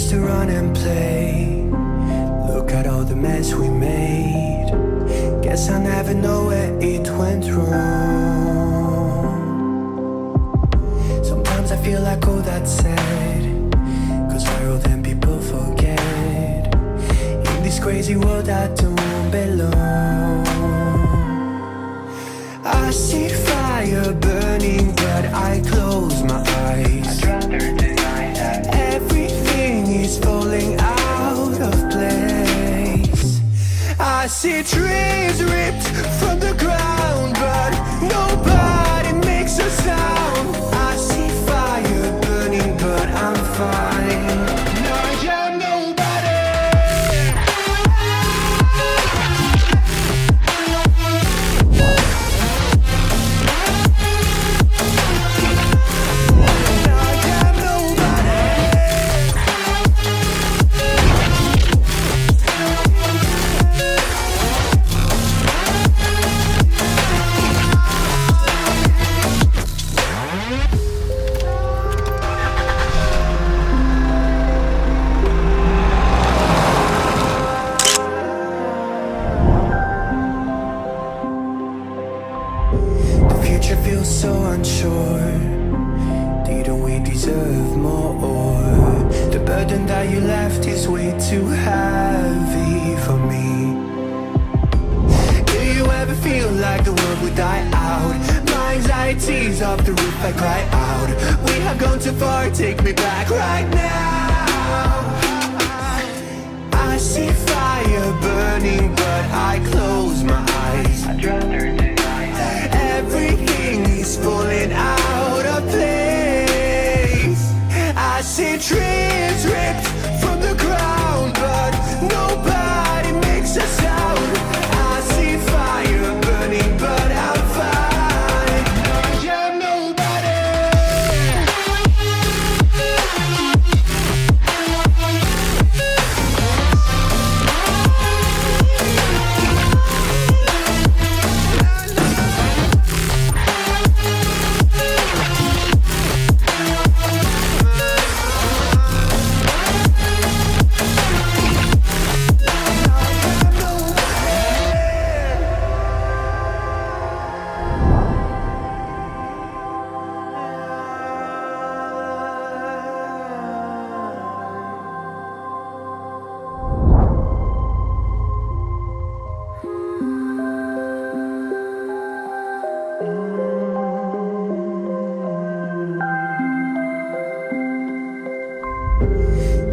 used to run and play. Look at all the mess we made. Guess I never know where it went wrong. Sometimes I feel like all that's sad, 'cause viral then people forget. In this crazy world I don't belong. I see fire burning but I close my eyes. I'd rather deny that. Everything is falling out of place. I see trees ripped from the ground but nobody makes a sound. I see fire burning but I'm fine. No, I'm nobody. Feels so unsure. Didn't we deserve more? The burden that you left is way too heavy for me. Do you ever feel like the world would die out? My anxiety's off the roof, I cry out. We have gone too far, take me back right now. I see fire burning but I close my eyes. I'd rather deny that. Everything is falling out of place. I see trees ripped from the ground but nobody makes a sound. I see fire burning but I'm fine. I'm nobody.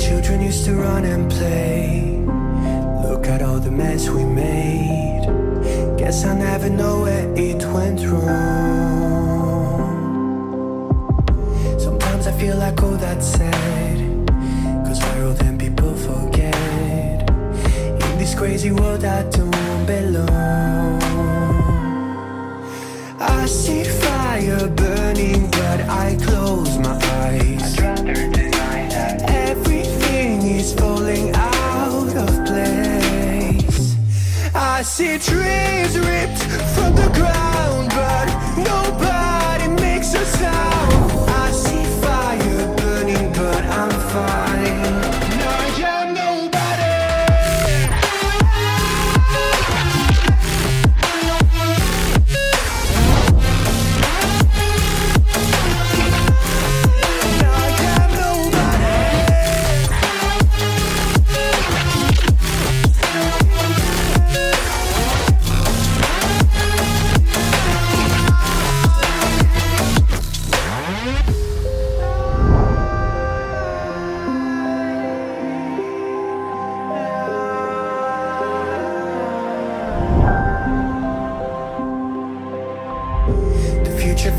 Children used to run and play. Look at all the mess we made. Guess I never know where it went wrong. Sometimes I feel like all that's sad, 'cause viral then people forget. In this crazy world I don't belong. I see fire burning but I close my eyes. I'd rather deny that. Everything is falling out of place. I see trees ripped from the ground but nobody makes a sound. I see fire burning but I'm fine. No, I'm nobody.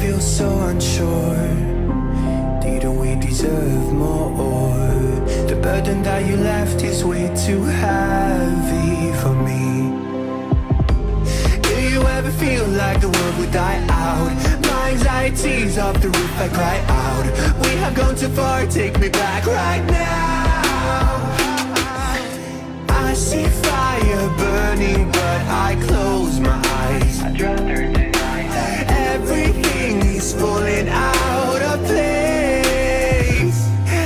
Feels so unsure. Didn't we deserve more? The burden that you left is way too heavy for me. Do you ever feel like the world would die out? My anxiety's off the roof, I cry out. We have gone too far, take me back right now. I see fire burning but I close my eyes. I'd rather deny that. Everything is falling out of place.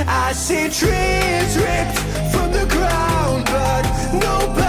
I see trees ripped from the ground, but nobody